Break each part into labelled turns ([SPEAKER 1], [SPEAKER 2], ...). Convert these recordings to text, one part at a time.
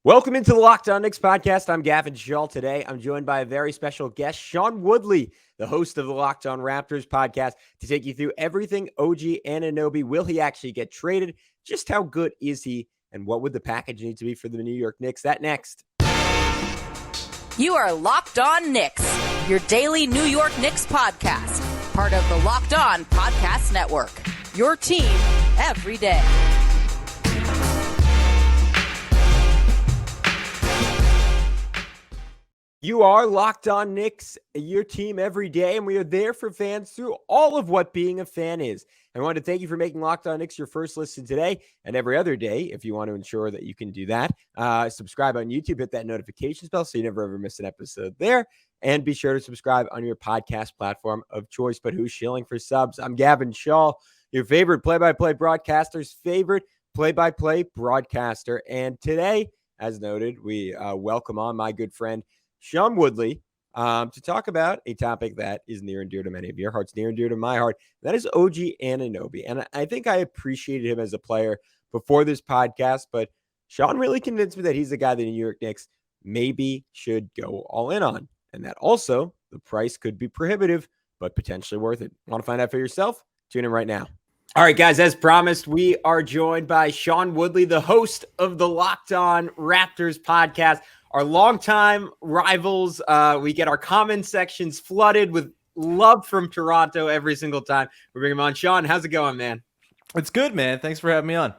[SPEAKER 1] Welcome into the Locked On Knicks podcast. I'm Gavin Schall. Today, I'm joined by a very special guest, Sean Woodley, the host of the Locked On Raptors podcast, to take you through everything OG Anunoby. Will he actually get traded? Just how good is he? And what would the package need to be for the New York Knicks? That next.
[SPEAKER 2] You are Locked On Knicks, your daily New York Knicks podcast, part of the Locked On Podcast Network, your team every day.
[SPEAKER 1] You are Locked On Knicks, your team every day, and we are there for fans through all of what being a fan is. I want to thank you for making Locked On Knicks your first listen today and every other day. If you want to ensure that you can do that, subscribe on YouTube, hit that notifications bell so you never ever miss an episode there, and be sure to subscribe on your podcast platform of choice. But who's shilling for subs? I'm Gavin Schall, your favorite play-by-play broadcaster's favorite play-by-play broadcaster. And today, as noted, we welcome on my good friend Sean Woodley to talk about a topic that is near and dear to many of your hearts, near and dear to my heart. That is OG Anunoby. And I think I appreciated him as a player before this podcast, but Sean really convinced me that he's the guy that the New York Knicks maybe should go all in on. And that also the price could be prohibitive, but potentially worth it. Want to find out for yourself? Tune in right now. All right, guys, as promised, we are joined by Sean Woodley, the host of the Locked On Raptors podcast. Our longtime rivals, we get our comment sections flooded with love from Toronto every single time we bring him on. Sean, how's it going, man?
[SPEAKER 3] It's good, man. Thanks for having me on.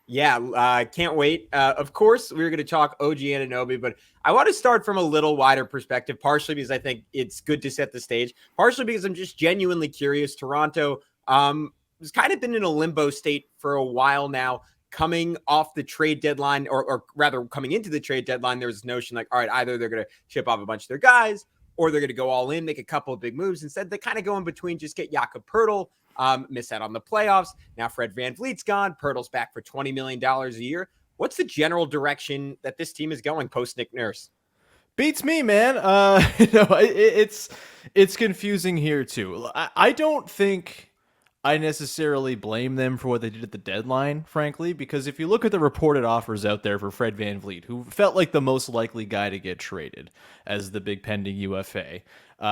[SPEAKER 1] Yeah, can't wait. Of course, we're going to talk OG Anunoby, but I want to start from a little wider perspective, partially because I think it's good to set the stage, partially because I'm just genuinely curious. Toronto has kind of been in a limbo state for a while now. Coming off the trade deadline, or rather coming into the trade deadline, there was this notion like, all right, either they're going to ship off a bunch of their guys or they're going to go all in, make a couple of big moves. Instead, they kind of go in between, just get Jakob Poeltl, miss out on the playoffs. Now Fred VanVleet's gone. Poeltl's back for $20 million a year. What's the general direction that this team is going post Nick Nurse?
[SPEAKER 3] Beats me, man. It's confusing here too. I don't think I necessarily blame them for what they did at the deadline, frankly, because if you look at the reported offers out there for Fred VanVleet, who felt like the most likely guy to get traded as the big pending UFA,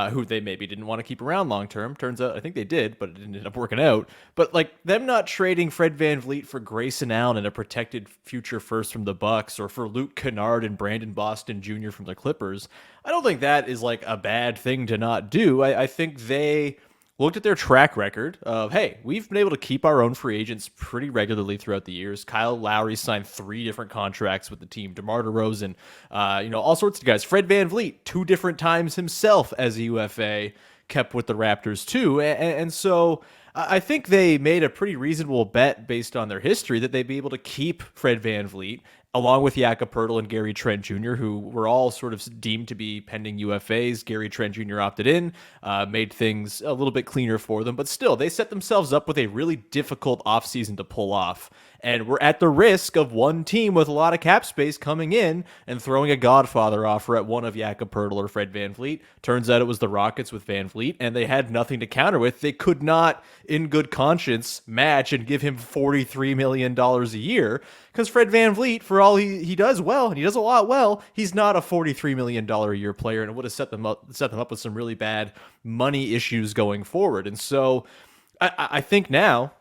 [SPEAKER 3] who they maybe didn't want to keep around long-term. Turns out, I think they did, but it didn't end up working out. But like them not trading Fred VanVleet for Grayson Allen and a protected future first from the Bucks, or for Luke Kennard and Brandon Boston Jr. from the Clippers, I don't think that is like a bad thing to not do. I think they looked at their track record of, hey, we've been able to keep our own free agents pretty regularly throughout the years. Kyle Lowry signed 3 different contracts with the team. DeMar DeRozan, all sorts of guys. Fred VanVleet, 2 different times himself as a UFA, kept with the Raptors too. And so I think they made a pretty reasonable bet based on their history that they'd be able to keep Fred VanVleet, along with Jakob Poeltl and Gary Trent Jr., who were all sort of deemed to be pending UFAs. Gary Trent Jr. opted in, made things a little bit cleaner for them, but still, they set themselves up with a really difficult offseason to pull off. And we're at the risk of one team with a lot of cap space coming in and throwing a Godfather offer at one of Jakob Poeltl or Fred VanVleet. Turns out it was the Rockets with VanVleet, and they had nothing to counter with. They could not, in good conscience, match and give him $43 million a year, because Fred VanVleet, for all he does well, and he does a lot well, he's not a $43 million a year player, and it would have set them up with some really bad money issues going forward. And so I think now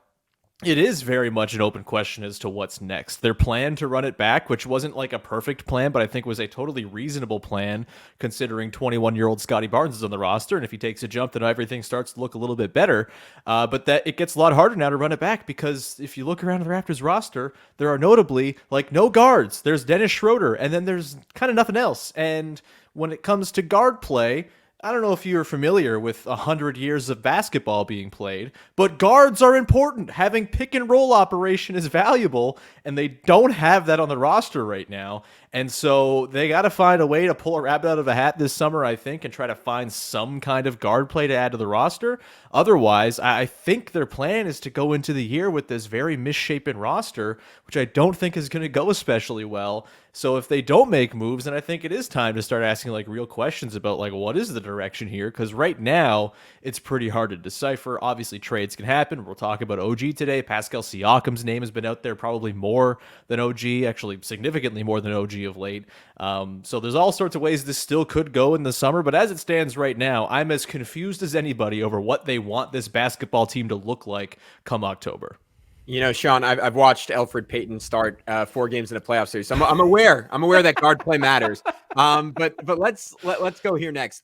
[SPEAKER 3] it is very much an open question as to what's next. Their plan to run it back, which wasn't like a perfect plan, but I think was a totally reasonable plan considering 21-year-old Scotty Barnes is on the roster, and if he takes a jump, then everything starts to look a little bit better. But that it gets a lot harder now to run it back, because if you look around the Raptors roster, there are notably like no guards. There's Dennis Schroeder, and then there's kind of nothing else. And when it comes to guard play, I don't know if you're familiar with 100 years of basketball being played, but guards are important. Having pick and roll operation is valuable, and they don't have that on the roster right now. And so they got to find a way to pull a rabbit out of a hat this summer, I think, and try to find some kind of guard play to add to the roster. Otherwise, I think their plan is to go into the year with this very misshapen roster, which I don't think is going to go especially well. So if they don't make moves, then I think it is time to start asking like real questions about like what is the direction here? Because right now it's pretty hard to decipher. Obviously, trades can happen. We'll talk about OG today. Pascal Siakam's name has been out there probably more than OG, actually significantly more than OG of late. So there's all sorts of ways this still could go in the summer. But as it stands right now, I'm as confused as anybody over what they want this basketball team to look like come October.
[SPEAKER 1] Sean, I've watched Elfrid Payton start 4 games in a playoff series. So I'm aware that guard play matters. But let's go here next.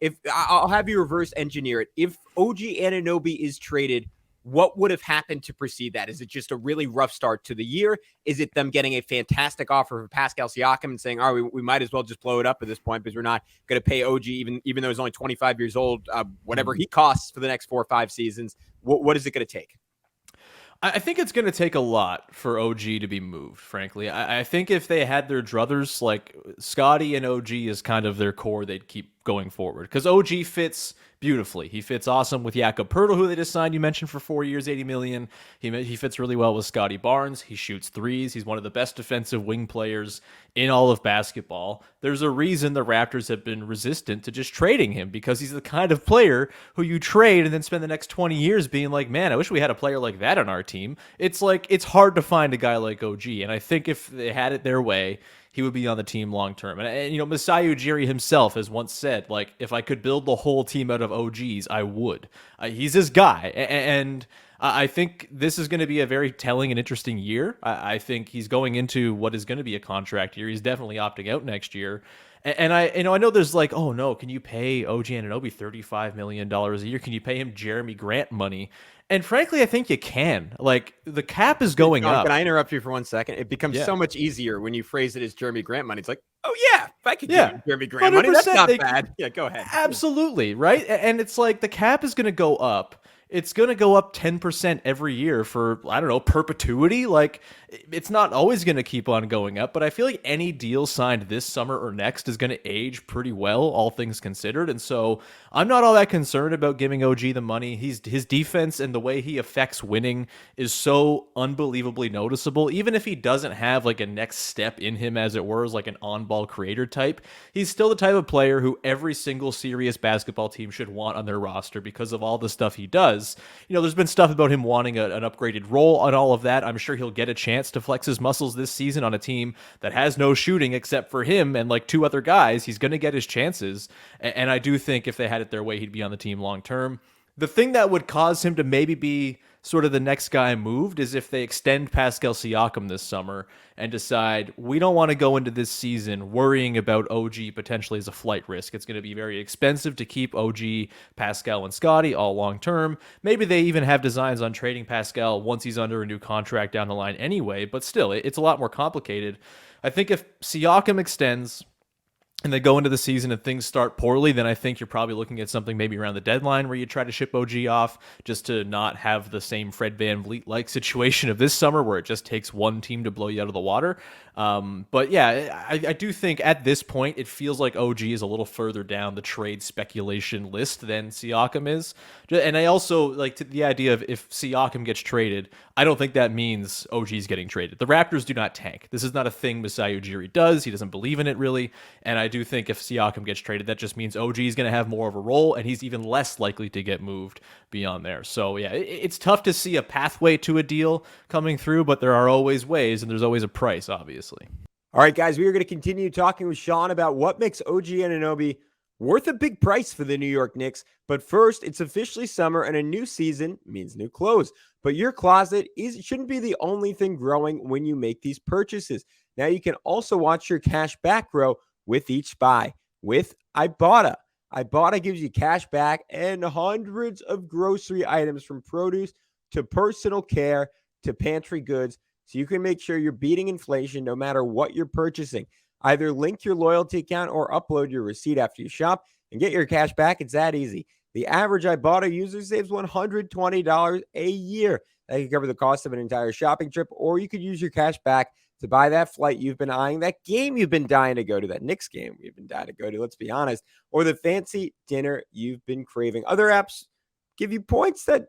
[SPEAKER 1] If I'll have you reverse engineer it. If OG Anunoby is traded, what would have happened to precede that? Is it just a really rough start to the year? Is it them getting a fantastic offer for Pascal Siakam and saying, all right, we might as well just blow it up at this point because we're not going to pay OG, even though he's only 25 years old, whatever he costs for the next 4 or 5 seasons? What is it going to take?
[SPEAKER 3] I think it's going to take a lot for OG to be moved, frankly. I think if they had their druthers, like Scotty and OG is kind of their core, they'd keep going forward. Because OG fits beautifully. He fits awesome with Jakob Poeltl, who they just signed, you mentioned, for 4 years, $80 million. He fits really well with Scotty Barnes. He shoots threes. He's one of the best defensive wing players in all of basketball. There's a reason the Raptors have been resistant to just trading him, because he's the kind of player who you trade and then spend the next 20 years being like, man, I wish we had a player like that on our team. It's like, it's hard to find a guy like OG. And I think if they had it their way, he would be on the team long term. And Masai Ujiri himself has once said, like, if I could build the whole team out of OGs, I would. He's this guy. And I think this is going to be a very telling and interesting year. I think he's going into what is going to be a contract year. He's definitely opting out next year. And I know there's like, oh no, can you pay OG Anunoby $35 million a year? Can you pay him Jeremy Grant money? And frankly, I think you can. Like, the cap is going up.
[SPEAKER 1] Can I interrupt you for 1 second? It becomes so much easier when you phrase it as Jeremy Grant money. It's like, oh yeah, if I could give Jeremy Grant money, that's not bad. Yeah, go ahead.
[SPEAKER 3] Absolutely, right? And it's like the cap is going to go up. It's going to go up 10% every year for, I don't know, perpetuity. Like, it's not always going to keep on going up, but I feel like any deal signed this summer or next is going to age pretty well, all things considered. And so I'm not all that concerned about giving OG the money. His defense and the way he affects winning is so unbelievably noticeable. Even if he doesn't have like a next step in him, as it were, as like an on-ball creator type, he's still the type of player who every single serious basketball team should want on their roster because of all the stuff he does. There's been stuff about him wanting an upgraded role and all of that. I'm sure he'll get a chance to flex his muscles this season on a team that has no shooting except for him and like 2 other guys. He's going to get his chances. And I do think if they had it their way, he'd be on the team long term. The thing that would cause him to maybe be sort of the next guy moved is if they extend Pascal Siakam this summer and decide we don't want to go into this season worrying about OG potentially as a flight risk. It's going to be very expensive to keep OG, Pascal, and Scotty all long term. Maybe they even have designs on trading Pascal once he's under a new contract down the line anyway, but still, it's a lot more complicated. I think if Siakam extends and they go into the season and things start poorly, then I think you're probably looking at something maybe around the deadline where you try to ship OG off just to not have the same Fred VanVleet-like situation of this summer where it just takes one team to blow you out of the water. But yeah, I do think at this point it feels like OG is a little further down the trade speculation list than Siakam is. And I also like the idea of if Siakam gets traded, I don't think that means OG is getting traded. The Raptors do not tank. This is not a thing Masai Ujiri does. He doesn't believe in it really. And I do think if Siakam gets traded, that just means OG is going to have more of a role and he's even less likely to get moved beyond there. So yeah, it's tough to see a pathway to a deal coming through, but there are always ways and there's always a price, obviously.
[SPEAKER 1] All right, guys, we are going to continue talking with Sean about what makes OG Anunoby worth a big price for the New York Knicks. But first, it's officially summer and a new season means new clothes. But your closet shouldn't be the only thing growing when you make these purchases. Now you can also watch your cash back grow with each buy with Ibotta. Ibotta gives you cash back and hundreds of grocery items from produce to personal care to pantry goods, so you can make sure you're beating inflation no matter what you're purchasing. Either link your loyalty account or upload your receipt after you shop and get your cash back. It's that easy. The average Ibotta user saves $120 a year. That can cover the cost of an entire shopping trip, or you could use your cash back to buy that flight you've been eyeing, that game you've been dying to go to, that Knicks game you've been dying to go to, let's be honest, or the fancy dinner you've been craving. Other apps give you points that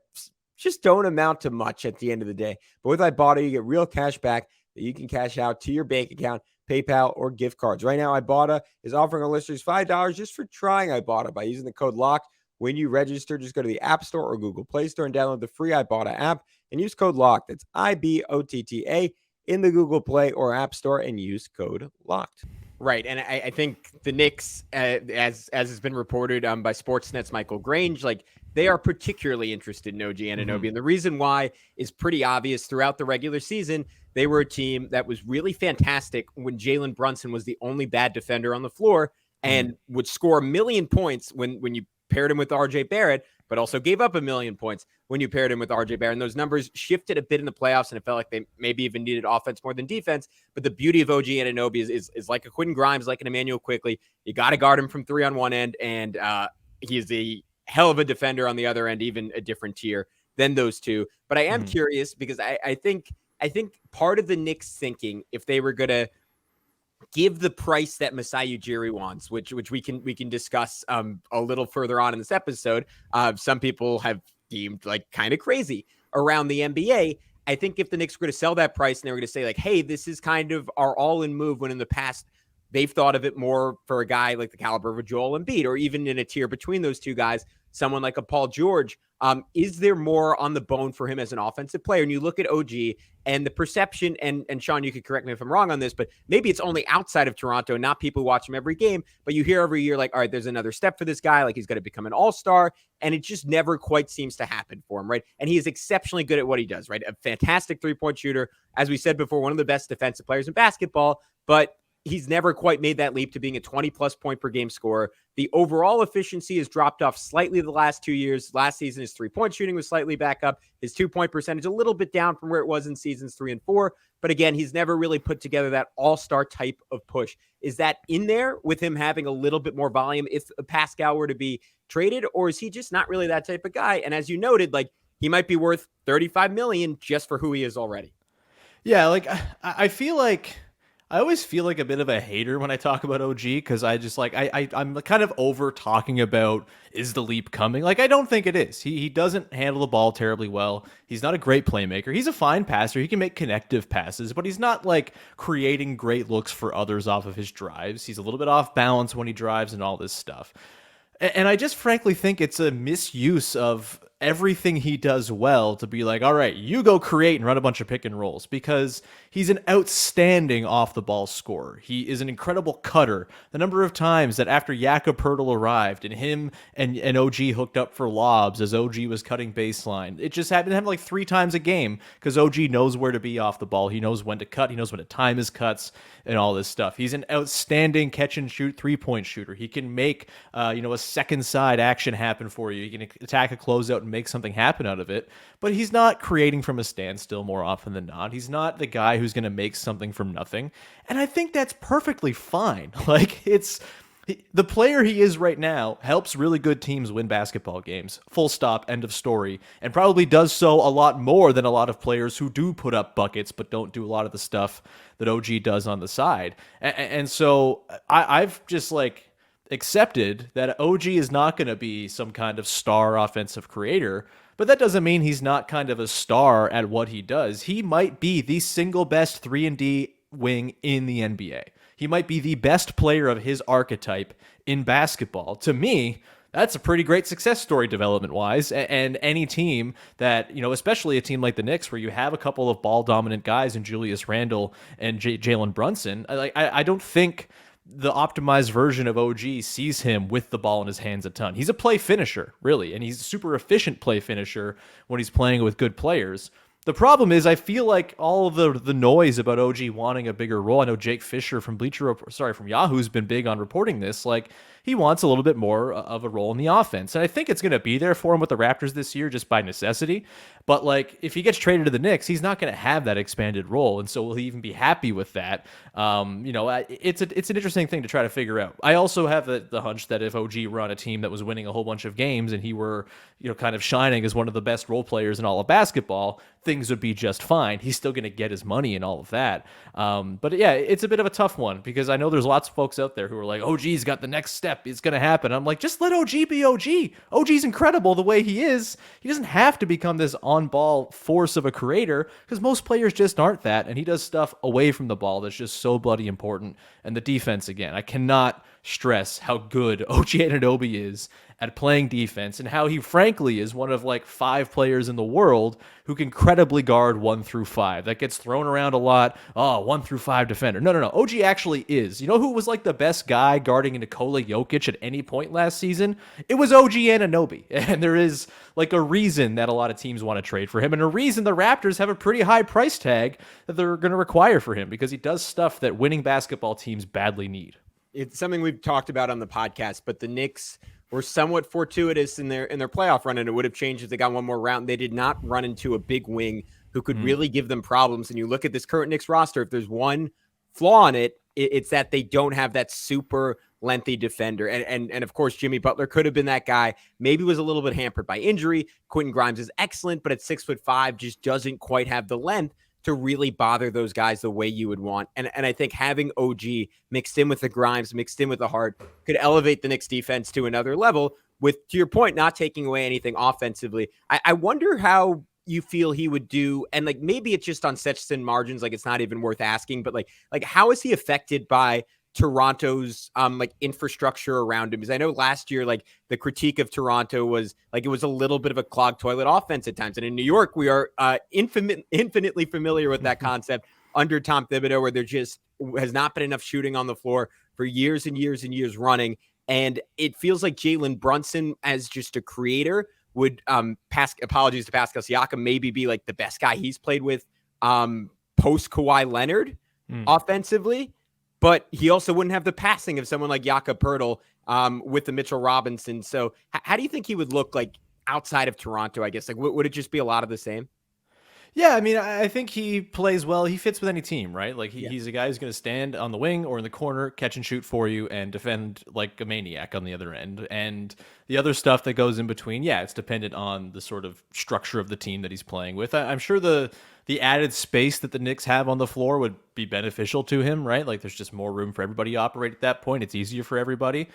[SPEAKER 1] just don't amount to much at the end of the day. But with Ibotta, you get real cash back that you can cash out to your bank account, PayPal, or gift cards. Right now, Ibotta is offering our listeners $5 just for trying Ibotta by using the code LOCKED. When you register, just go to the App Store or Google Play Store and download the free Ibotta app and use code LOCKED. That's IBOTTA in the Google Play or App Store and use code LOCKED. Right, and I think the Knicks, as has been reported by Sportsnet's Michael Grange, like they are particularly interested in OG Anunoby. And the reason why is pretty obvious. Throughout the regular season, they were a team that was really fantastic when Jalen Brunson was the only bad defender on the floor and would score 1 million points when you paired him with RJ Barrett, but also gave up 1 million points when you paired him with RJ Barrett. And those numbers shifted a bit in the playoffs, and it felt like they maybe even needed offense more than defense. But the beauty of OG Anunoby is like a Quentin Grimes, like an Emmanuel Quickley. You got to guard him from three on one end, and he is a hell of a defender on the other end, even a different tier than those two. But I am curious because I think part of the Knicks thinking, if they were going to give the price that Masai Ujiri wants, which we can discuss a little further on in this episode, some people have deemed like kind of crazy around the NBA. I think if the Knicks were going to sell that price and they were going to say like, hey, this is kind of our all-in move, when in the past they've thought of it more for a guy like the caliber of a Joel Embiid, or even in a tier between those two guys, someone like a Paul George. Is there more on the bone for him as an offensive player? And you look at OG and the perception, and Sean, you could correct me if I'm wrong on this, but maybe it's only outside of Toronto, not people who watch him every game, but you hear every year like, all right, there's another step for this guy. Like he's going to become an all-star, and it just never quite seems to happen for him, right? And he is exceptionally good at what he does, right? A fantastic three-point shooter. As we said before, one of the best defensive players in basketball, but he's never quite made that leap to being a 20-plus point per game scorer. The overall efficiency has dropped off slightly the last 2 years. Last season, his three-point shooting was slightly back up. His two-point percentage a little bit down from where it was in seasons 3 and 4. But again, he's never really put together that all-star type of push. Is that in there with him having a little bit more volume if Pascal were to be traded, or is he just not really that type of guy? And as you noted, like he might be worth $35 million just for who he is already.
[SPEAKER 3] Yeah, like I feel like I always feel like a bit of a hater when I talk about OG, because I just like I'm kind of over talking about, is the leap coming? Like I don't think it is. He doesn't handle the ball terribly well. He's not a great playmaker. He's a fine passer. He can make connective passes, but he's not like creating great looks for others off of his drives. He's a little bit off balance when he drives and all this stuff. And I just frankly think it's a misuse of everything he does well to be like, all right, you go create and run a bunch of pick and rolls, because he's an outstanding off the ball scorer. He is an incredible cutter. The number of times that after Jakob Poeltl arrived and him and OG hooked up for lobs as OG was cutting baseline, it just happened like 3 times a game, because OG knows where to be off the ball. He knows when to cut. He knows when to time his cuts and all this stuff. He's an outstanding catch and shoot 3-point shooter. He can make a second side action happen for you. He can attack a closeout and make something happen out of it, but he's not creating from a standstill more often than not. He's not the guy who's going to make something from nothing, and I think that's perfectly fine. Like the player he is right now helps really good teams win basketball games. Full stop, end of story. And probably does so a lot more than a lot of players who do put up buckets but don't do a lot of the stuff that OG does on the side. And so I've just like accepted that OG is not going to be some kind of star offensive creator, but that doesn't mean he's not kind of a star at what he does. He might be the single best 3-and-D wing in the NBA. He might be the best player of his archetype in basketball. To me, that's a pretty great success story development-wise, and any team that, especially a team like the Knicks, where you have a couple of ball-dominant guys in Julius Randle and Jalen Brunson, I don't think the optimized version of OG sees him with the ball in his hands a ton. He's a play finisher, really, and he's a super efficient play finisher when he's playing with good players. The problem is, I feel like all of the noise about OG wanting a bigger role. I know Jake Fisher from from Yahoo's been big on reporting this. Like, he wants a little bit more of a role in the offense, and I think it's going to be there for him with the Raptors this year, just by necessity. But like, if he gets traded to the Knicks, he's not going to have that expanded role, and so will he even be happy with that? It's an interesting thing to try to figure out. I also have the hunch that if OG were on a team that was winning a whole bunch of games and he were kind of shining as one of the best role players in all of basketball, things things would be just fine. He's still going to get his money and all of that. But yeah, it's a bit of a tough one because I know there's lots of folks out there who are like, OG's got the next step. It's going to happen. I'm like, just let OG be OG. OG's incredible the way he is. He doesn't have to become this on-ball force of a creator because most players just aren't that. And he does stuff away from the ball that's just so bloody important. And the defense, again, I cannot stress how good OG Anunoby is at playing defense and how he frankly is one of like 5 players in the world who can credibly guard 1 through 5. That gets thrown around a lot. Oh, 1 through 5 defender. No. OG actually is. You know who was like the best guy guarding Nikola Jokic at any point last season? It was OG Anunoby. And there is like a reason that a lot of teams want to trade for him and a reason the Raptors have a pretty high price tag that they're going to require for him because he does stuff that winning basketball teams badly need.
[SPEAKER 1] It's something we've talked about on the podcast, but the Knicks were somewhat fortuitous in their playoff run, and it would have changed if they got one more round. They did not run into a big wing who could really give them problems. And you look at this current Knicks roster, if there's one flaw in it, it's that they don't have that super lengthy defender. And of course, Jimmy Butler could have been that guy. Maybe was a little bit hampered by injury. Quentin Grimes is excellent, but at 6'5", just doesn't quite have the length to really bother those guys the way you would want. And I think having OG mixed in with the Grimes, mixed in with the Hart, could elevate the Knicks defense to another level with, to your point, not taking away anything offensively. I wonder how you feel he would do, and like maybe it's just on such thin margins, like it's not even worth asking, but like how is he affected by Toronto's like infrastructure around him? Because I know last year, like the critique of Toronto was like it was a little bit of a clogged toilet offense at times. And in New York, we are infinitely familiar with that concept under Tom Thibodeau, where there just has not been enough shooting on the floor for years and years and years running. And it feels like Jalen Brunson, as just a creator, would apologies to Pascal Siakam, maybe be like the best guy he's played with post Kawhi Leonard offensively. But he also wouldn't have the passing of someone like Jakob Poeltl with the Mitchell Robinson. So how do you think he would look like outside of Toronto, I guess? Like, would it just be a lot of the same?
[SPEAKER 3] Yeah, I mean, I think he plays well. He fits with any team, right? Like, he's a guy who's going to stand on the wing or in the corner, catch and shoot for you, and defend like a maniac on the other end. And the other stuff that goes in between, yeah, it's dependent on the sort of structure of the team that he's playing with. I'm sure the added space that the Knicks have on the floor would be beneficial to him, right? Like, there's just more room for everybody to operate at that point. It's easier for everybody.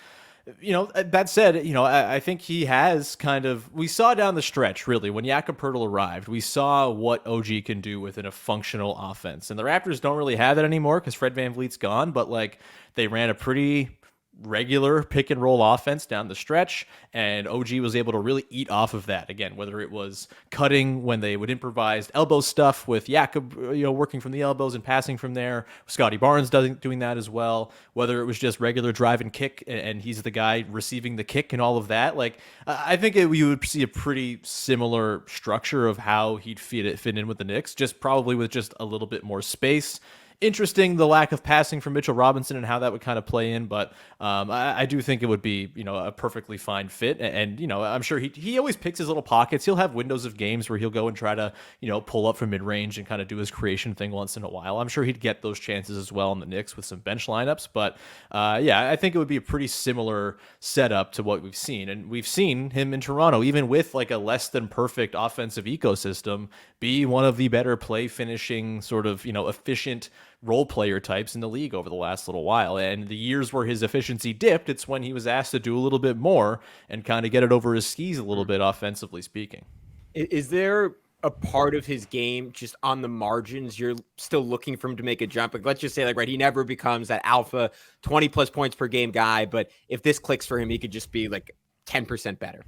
[SPEAKER 3] You know, that said, you know, I think he has kind of, we saw down the stretch, really, when Jakob Poeltl arrived, we saw what OG can do within a functional offense. And the Raptors don't really have that anymore because Fred VanVleet's gone, but like they ran a pretty regular pick and roll offense down the stretch, and OG was able to really eat off of that. Again, whether it was cutting when they would improvise elbow stuff with Jakob, you know, working from the elbows and passing from there, Scotty Barnes doing that as well, whether it was just regular drive and kick and he's the guy receiving the kick and all of that. Like, I think we would see a pretty similar structure of how he'd fit in with the Knicks, just probably with just a little bit more space. Interesting, the lack of passing from Mitchell Robinson and how that would kind of play in, but I do think it would be, you know, a perfectly fine fit. And you know, I'm sure he always picks his little pockets. He'll have windows of games where he'll go and try to, you know, pull up from mid range and kind of do his creation thing once in a while. I'm sure he'd get those chances as well in the Knicks with some bench lineups. But yeah, I think it would be a pretty similar setup to what we've seen, and we've seen him in Toronto, even with like a less than perfect offensive ecosystem, be one of the better play finishing sort of, you know, efficient role player types in the league over the last little while. And the years where his efficiency dipped, it's when he was asked to do a little bit more and kind of get it over his skis a little bit, offensively speaking.
[SPEAKER 1] Is there a part of his game just on the margins you're still looking for him to make a jump? Like, let's just say, like, right, he never becomes that alpha 20 plus points per game guy, but if this clicks for him, he could just be like 10% better.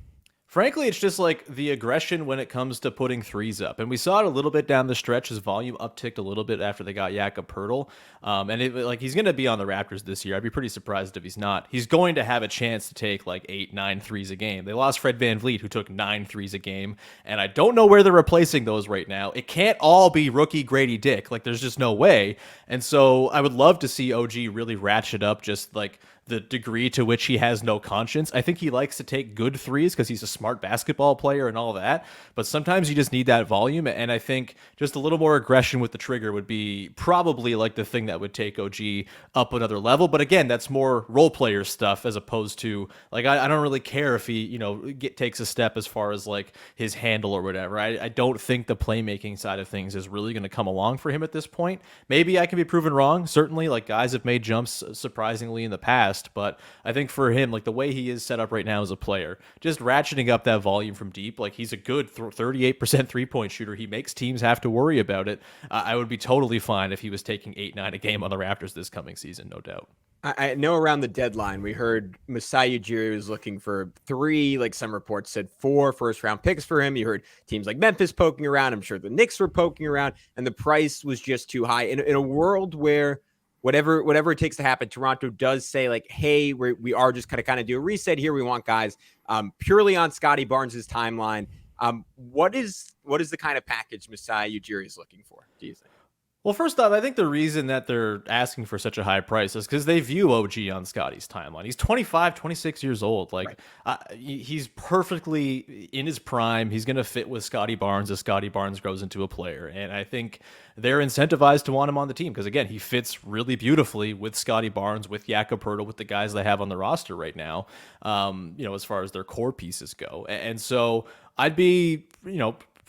[SPEAKER 3] Frankly, it's just like the aggression when it comes to putting threes up. And we saw it a little bit down the stretch. His volume upticked a little bit after they got Jakob Poeltl. And he's going to be on the Raptors this year. I'd be pretty surprised if he's not. He's going to have a chance to take like 8-9 threes a game. They lost Fred VanVleet, who took 9 threes a game. And I don't know where they're replacing those right now. It can't all be rookie Grady Dick. Like, there's just no way. And so I would love to see OG really ratchet up just like the degree to which he has no conscience. I think he likes to take good threes because he's a smart basketball player and all that, but sometimes you just need that volume. And I think just a little more aggression with the trigger would be probably like the thing that would take OG up another level. But again, that's more role player stuff as opposed to like, I don't really care if he, takes a step as far as like his handle or whatever. I don't think the playmaking side of things is really going to come along for him at this point. Maybe I can be proven wrong. Certainly, like guys have made jumps surprisingly in the past, but I think for him, like the way he is set up right now as a player, just ratcheting up that volume from deep, like he's a good 38% 3-point shooter. He makes teams have to worry about it. I would be totally fine if he was taking 8-9 a game on the Raptors this coming season, no doubt.
[SPEAKER 1] I know around the deadline, we heard Masai Ujiri was looking for 3, like some reports said 4 first-round picks for him. You heard teams like Memphis poking around. I'm sure the Knicks were poking around, and the price was just too high. In a world where whatever it takes to happen, Toronto does say like, hey, we are just kind of do a reset here. We want guys purely on Scotty Barnes' timeline. What is the kind of package Masai Ujiri is looking for, do you think?
[SPEAKER 3] Well, first off, I think the reason that they're asking for such a high price is because they view OG on Scotty's timeline. He's 25, 26 years old. Like, right. He's perfectly in his prime. He's going to fit with Scotty Barnes as Scotty Barnes grows into a player. And I think they're incentivized to want him on the team because, again, he fits really beautifully with Scotty Barnes, with Jakob Poeltl, with the guys they have on the roster right now, as far as their core pieces go. And so I'd be,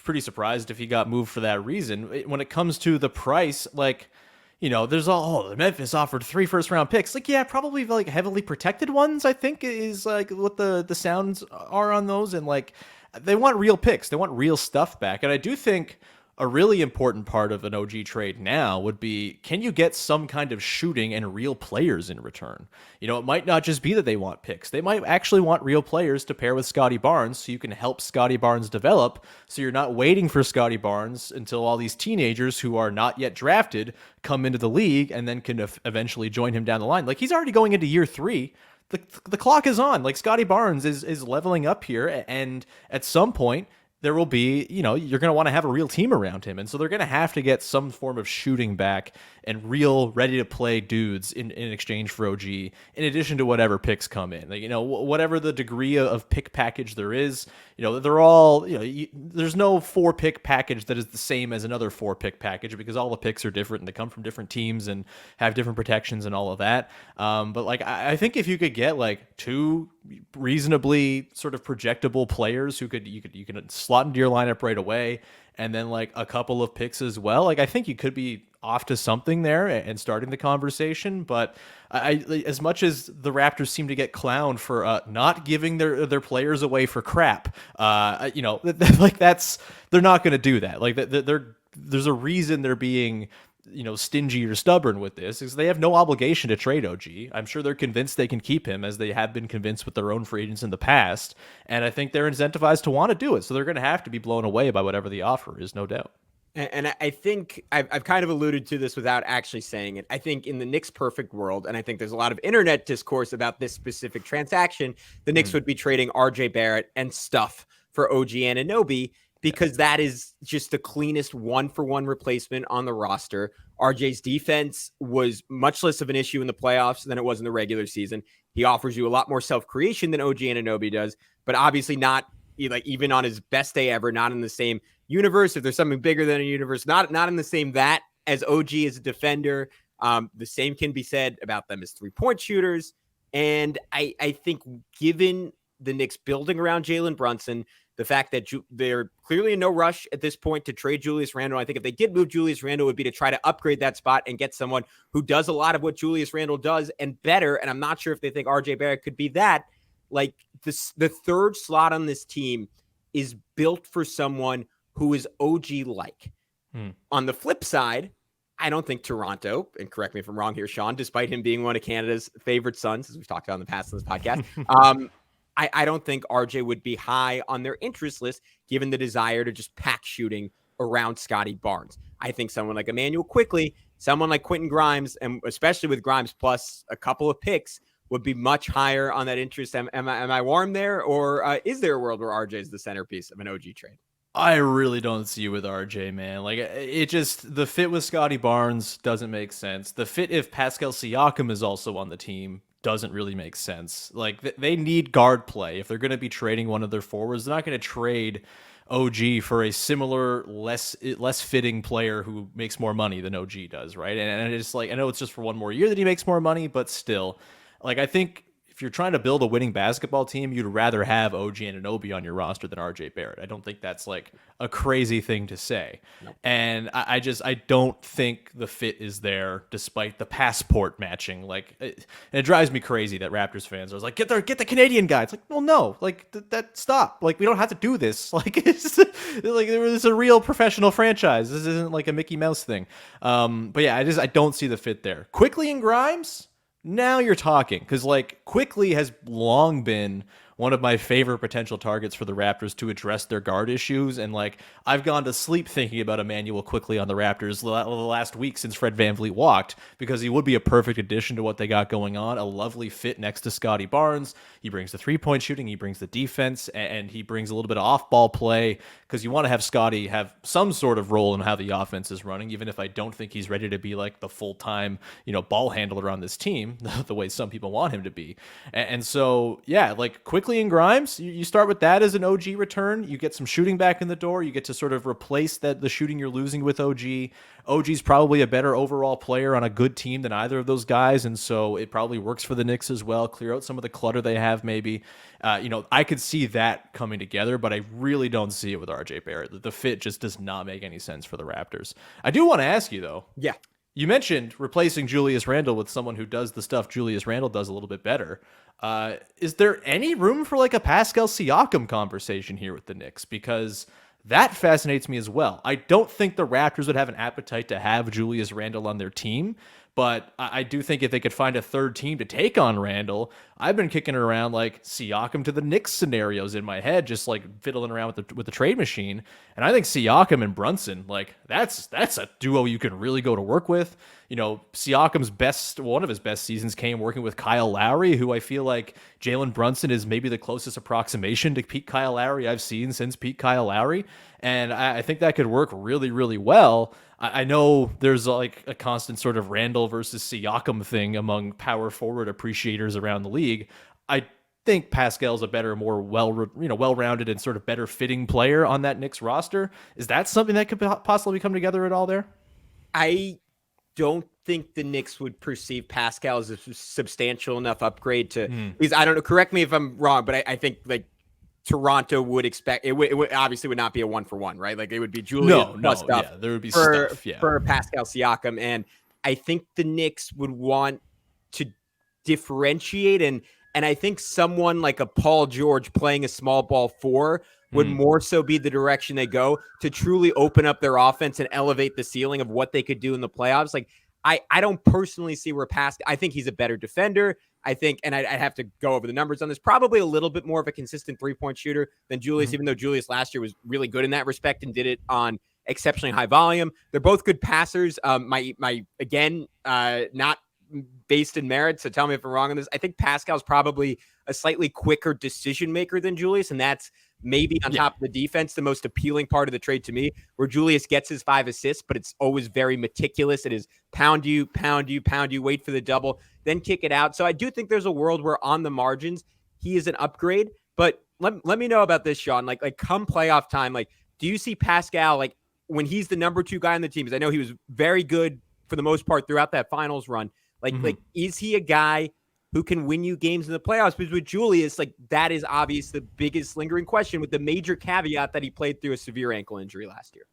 [SPEAKER 3] pretty surprised if he got moved for that reason. When it comes to the price, like, there's the Memphis offered 3 first-round picks. Like, yeah, probably like heavily protected ones, I think is like what the sounds are on those. And like, they want real picks. They want real stuff back. And I do think a really important part of an OG trade now would be, can you get some kind of shooting and real players in return? It might not just be that they want picks. They might actually want real players to pair with Scotty Barnes so you can help Scotty Barnes develop, so you're not waiting for Scotty Barnes until all these teenagers who are not yet drafted come into the league and then can eventually join him down the line. Like, he's already going into year 3. The clock is on. Like, Scotty Barnes is leveling up here, and at some point, there will be, you're going to want to have a real team around him. And so they're going to have to get some form of shooting back and real ready-to-play dudes in exchange for OG, in addition to whatever picks come in. Like, whatever the degree of pick package there is, they're all, there's no 4-pick package that is the same as another 4-pick package because all the picks are different and they come from different teams and have different protections and all of that. But, like, I think if you could get, like, 2 reasonably sort of projectable players who you could slot into your lineup right away, and then like a couple of picks as well, like I think you could be off to something there and starting the conversation. But as much as the Raptors seem to get clowned for not giving their players away for crap, like they're not going to do that. Like there's a reason they're being stingy or stubborn with this, is they have no obligation to trade OG. I'm sure they're convinced they can keep him, as they have been convinced with their own free agents in the past. And I think they're incentivized to want to do it. So they're going to have to be blown away by whatever the offer is, no doubt.
[SPEAKER 1] And I think I've kind of alluded to this without actually saying it. I think in the Knicks' perfect world, and I think there's a lot of internet discourse about this specific transaction, the Knicks would be trading RJ Barrett and stuff for OG Anunoby, because that is just the cleanest one-for-one replacement on the roster. RJ's defense was much less of an issue in the playoffs than it was in the regular season. He offers you a lot more self-creation than OG Anunoby does, but obviously not, like, even on his best day ever, not in the same universe. If there's something bigger than a universe, not in the same that as OG as a defender. The same can be said about them as 3-point shooters. And I think given the Knicks building around Jalen Brunson, the fact that they're clearly in no rush at this point to trade Julius Randle. I think if they did move Julius Randle, it would be to try to upgrade that spot and get someone who does a lot of what Julius Randle does and better. And I'm not sure if they think RJ Barrett could be that. Like, the third slot on this team is built for someone who is OG-like. On the flip side, I don't think Toronto, and correct me if I'm wrong here, Sean, despite him being one of Canada's favorite sons, as we've talked about in the past on this podcast, I don't think RJ would be high on their interest list, given the desire to just pack shooting around Scotty Barnes. I think someone like Emmanuel Quickley, someone like Quentin Grimes, and especially with Grimes plus a couple of picks, would be much higher on that interest. Am I warm there, or is there a world where RJ is the centerpiece of an OG trade?
[SPEAKER 3] I really don't see you with RJ, man. Like, it just, the fit with Scotty Barnes doesn't make sense. The fit if Pascal Siakam is also on the team doesn't really make sense. Like they need guard play. If they're going to be trading one of their forwards, they're not going to trade OG for a similar, less fitting player who makes more money than OG does, right? And it's like, I know it's just for one more year that he makes more money, but still, like I think if you're trying to build a winning basketball team, you'd rather have OG and Anunoby on your roster than RJ Barrett. I don't think that's like a crazy thing to say. Nope. And I don't think the fit is there despite the passport matching. Like it drives me crazy that Raptors fans are like, get the Canadian guy. It's like, well, no, like that stop. Like we don't have to do this. Like it's like it's a real professional franchise. This isn't like a Mickey Mouse thing. But yeah, I don't see the fit there. Quickly and Grimes. Now you're talking, because like Quickly has long been one of my favorite potential targets for the Raptors to address their guard issues. And like I've gone to sleep thinking about Emmanuel Quickly on the Raptors the last week since Fred VanVleet walked, because he would be a perfect addition to what they got going on. A lovely fit next to Scotty Barnes. He brings the 3-point shooting, he brings the defense, and he brings a little bit of off-ball play, because you want to have Scotty have some sort of role in how the offense is running, even if I don't think he's ready to be like the full-time, ball handler on this team, the way some people want him to be. And so, yeah, like Quickly and Grimes, you start with that as an OG return. You get some shooting back in the door. You get to sort of replace the shooting you're losing with OG. OG's probably a better overall player on a good team than either of those guys, and so it probably works for the Knicks as well. Clear out some of the clutter they have, maybe. I could see that coming together, but I really don't see it with RJ Barrett. The fit just does not make any sense for the Raptors. I do want to ask you, though.
[SPEAKER 1] Yeah.
[SPEAKER 3] You mentioned replacing Julius Randle with someone who does the stuff Julius Randle does a little bit better. Is there any room for like a Pascal Siakam conversation here with the Knicks? Because that fascinates me as well. I don't think the Raptors would have an appetite to have Julius Randle on their team, but I do think if they could find a third team to take on Randle, I've been kicking around like Siakam to the Knicks scenarios in my head, just like fiddling around with the trade machine. And I think Siakam and Brunson, like that's a duo you can really go to work with. Siakam's one of his best seasons came working with Kyle Lowry, who I feel like Jalen Brunson is maybe the closest approximation to peak Kyle Lowry I've seen since peak Kyle Lowry. And I think that could work really, really well. I know there's like a constant sort of Randle versus Siakam thing among power forward appreciators around the league. I think Pascal's a better, more well-rounded and sort of better fitting player on that Knicks roster. Is that something that could possibly come together at all there?
[SPEAKER 1] I don't think the Knicks would perceive Pascal as a substantial enough upgrade to, because I don't know, correct me if I'm wrong, but I think like Toronto would expect it would obviously would not be a 1-for-1, right? Like it would be Julius plus stuff.
[SPEAKER 3] Yeah, there would be
[SPEAKER 1] for,
[SPEAKER 3] stuff
[SPEAKER 1] for Pascal Siakam, and I think the Knicks would want to differentiate, and I think someone like a Paul George playing a small ball 4 would more so be the direction they go to truly open up their offense and elevate the ceiling of what they could do in the playoffs. Like I don't personally see where Pascal. I think he's a better defender. I think, and I'd have to go over the numbers on this, probably a little bit more of a consistent 3-point shooter than Julius, even though Julius last year was really good in that respect and did it on exceptionally high volume. They're both good passers. Not based in merit, so tell me if I'm wrong on this. I think Pascal's probably a slightly quicker decision maker than Julius, and that's maybe on top of the defense, the most appealing part of the trade to me, where Julius gets his 5 assists, but it's always very meticulous. It is pound you, wait for the double, then kick it out. So I do think there's a world where on the margins, he is an upgrade. But let me know about this, Sean. Like come playoff time, like do you see Pascal, like when he's the number 2 guy on the team, because I know he was very good for the most part throughout that finals run, like is he a guy who can win you games in the playoffs? Because with Julius, like that is obvious the biggest lingering question, with the major caveat that he played through a severe ankle injury last year.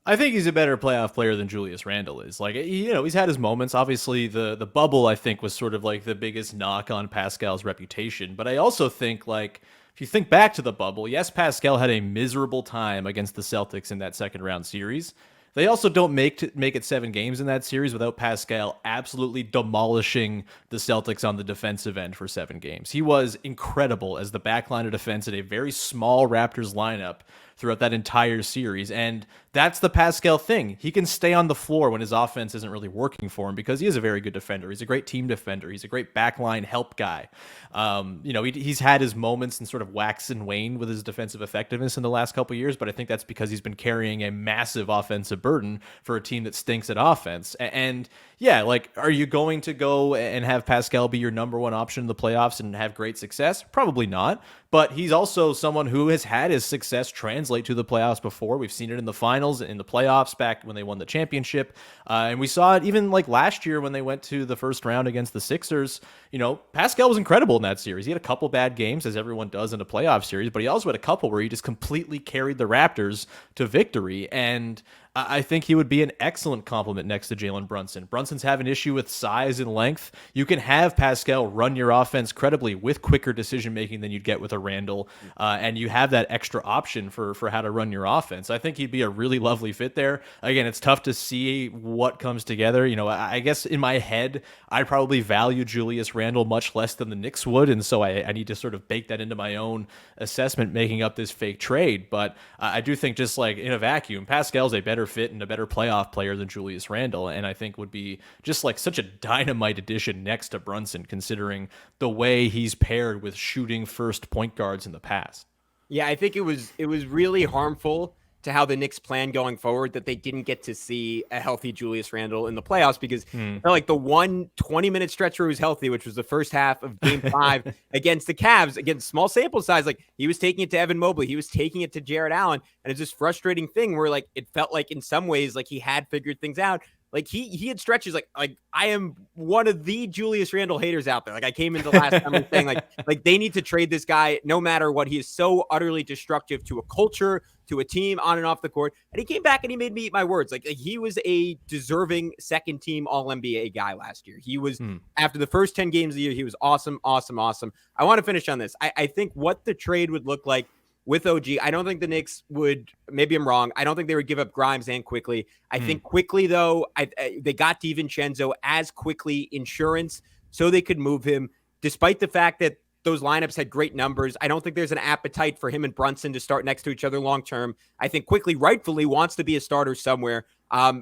[SPEAKER 3] I think he's a better playoff player than Julius Randle is. Like, he's had his moments. Obviously, the bubble, I think, was sort of like the biggest knock on Pascal's reputation. But I also think, like, if you think back to the bubble, yes, Pascal had a miserable time against the Celtics in that second round series. They also don't make it 7 games in that series without Pascal absolutely demolishing the Celtics on the defensive end for 7 games. He was incredible as the backline of defense in a very small Raptors lineup throughout that entire series. And that's the Pascal thing. He can stay on the floor when his offense isn't really working for him because he is a very good defender. He's a great team defender. He's a great backline help guy. He's had his moments and sort of wax and wane with his defensive effectiveness in the last couple of years, but I think that's because he's been carrying a massive offensive burden for a team that stinks at offense. And yeah, like, are you going to go and have Pascal be your number one option in the playoffs and have great success? Probably not. But he's also someone who has had his success translate to the playoffs before. We've seen it in the finals, in the playoffs back when they won the championship. And we saw it even like last year when they went to the first round against the Sixers. Pascal was incredible in that series. He had a couple bad games, as everyone does in a playoff series, but he also had a couple where he just completely carried the Raptors to victory. And I think he would be an excellent complement next to Jalen Brunson. Brunson's have an issue with size and length. You can have Pascal run your offense credibly with quicker decision-making than you'd get with a Randle, and you have that extra option for how to run your offense. I think he'd be a really lovely fit there. Again, it's tough to see what comes together. I guess in my head, I probably value Julius Randle much less than the Knicks would, and so I need to sort of bake that into my own assessment making up this fake trade. But I do think just like in a vacuum, Pascal's a better fit and a better playoff player than Julius Randle, and I think would be just like such a dynamite addition next to Brunson, considering the way he's paired with shooting first point guards in the past.
[SPEAKER 1] Yeah, I think it was really harmful to how the Knicks plan going forward that they didn't get to see a healthy Julius Randle in the playoffs, because like the 20-minute stretch where he was healthy, which was the first half of Game 5 against the Cavs, against small sample size, like he was taking it to Evan Mobley, he was taking it to Jarrett Allen, and it's this frustrating thing where like it felt like in some ways like he had figured things out. Like he had stretches like I am one of the Julius Randle haters out there. Like I came into last time saying like they need to trade this guy no matter what. He is so utterly destructive to a culture, to a team on and off the court. And he came back and he made me eat my words. Like he was a deserving second team All NBA guy last year. He was after the first 10 games of the year, he was awesome. I want to finish on this. I think what the trade would look like with OG, I don't think the Knicks would, maybe I'm wrong, I don't think they would give up Grimes and Quickly. I think Quickly, though, they got DiVincenzo as Quickly insurance so they could move him, despite the fact that those lineups had great numbers. I don't think there's an appetite for him and Brunson to start next to each other long term. I think Quickly rightfully wants to be a starter somewhere.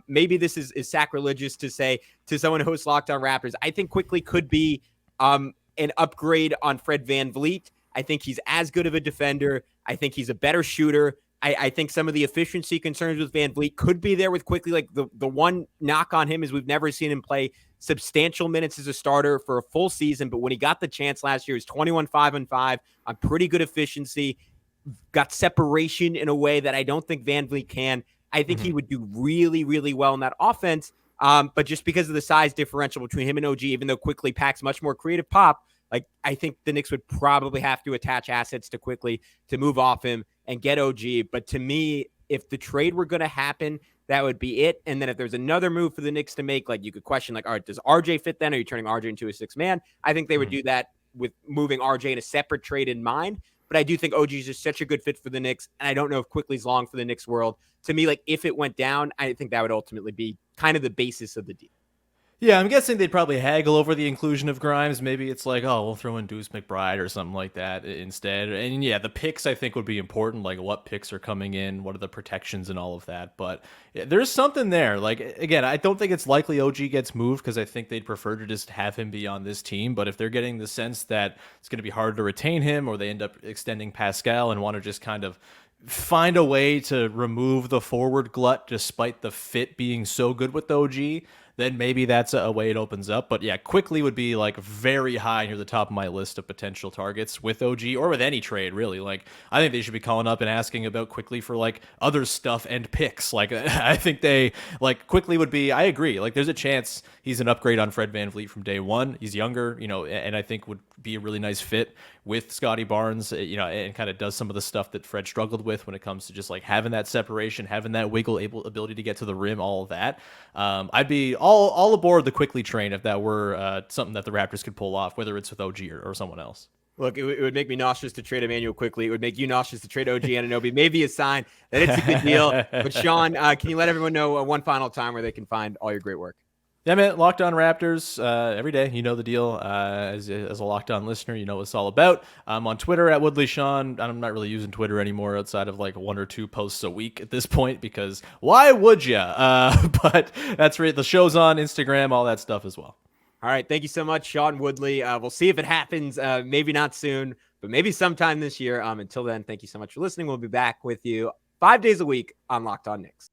[SPEAKER 1] Maybe this is sacrilegious to say to someone who hosts Locked On Raptors. I think Quickly could be an upgrade on Fred VanVleet. I think he's as good of a defender. I think he's a better shooter. I think some of the efficiency concerns with VanVleet could be there with Quickly. Like the one knock on him is we've never seen him play substantial minutes as a starter for a full season. But when he got the chance last year, he was 21, 5-5 on pretty good efficiency, got separation in a way that I don't think VanVleet can. I think he would do really, really well in that offense. But just because of the size differential between him and OG, even though Quickly packs much more creative pop, like I think the Knicks would probably have to attach assets to Quickly to move off him and get OG. But to me, if the trade were going to happen, that would be it. And then if there's another move for the Knicks to make, like you could question, like, all right, does RJ fit then? Are you turning RJ into a sixth man? I think they would do that with moving RJ in a separate trade in mind. But I do think OG is just such a good fit for the Knicks. And I don't know if Quickly's long for the Knicks world. To me, like if it went down, I think that would ultimately be kind of the basis of the deal.
[SPEAKER 3] Yeah, I'm guessing they'd probably haggle over the inclusion of Grimes. Maybe it's like, oh, we'll throw in Deuce McBride or something like that instead. And yeah, the picks I think would be important, like what picks are coming in, what are the protections and all of that. But yeah, there's something there. Like, again, I don't think it's likely OG gets moved because I think they'd prefer to just have him be on this team. But if they're getting the sense that it's going to be hard to retain him, or they end up extending Pascal and want to just kind of find a way to remove the forward glut despite the fit being so good with OG, then maybe that's a way it opens up. But yeah, Quickly would be like very high near the top of my list of potential targets with OG or with any trade, really. Like, I think they should be calling up and asking about Quickly for like other stuff and picks. Like, I think they like Quickly would be, I agree. Like, there's a chance he's an upgrade on Fred VanVleet from day one. He's younger, and I think would be a really nice fit with Scotty Barnes, and kind of does some of the stuff that Fred struggled with when it comes to just like having that separation, having that ability to get to the rim, all of that. I'd be all aboard the Quickly train if that were something that the Raptors could pull off, whether it's with OG or someone else.
[SPEAKER 1] Look, it would make me nauseous to trade Emmanuel Quickly. It would make you nauseous to trade OG Anunoby. Maybe a sign that it's a good deal. But Sean, can you let everyone know one final time where they can find all your great work?
[SPEAKER 3] Yeah, man, Locked On Raptors every day. You know the deal. As a Locked On listener, you know what it's all about. I'm on Twitter at Woodley Sean. I'm not really using Twitter anymore outside of like 1 or 2 posts a week at this point because why would you? But that's right. The show's on Instagram, all that stuff as well.
[SPEAKER 1] All right. Thank you so much, Sean Woodley. We'll see if it happens. Maybe not soon, but maybe sometime this year. Until then, thank you so much for listening. We'll be back with you 5 days a week on Locked On Knicks.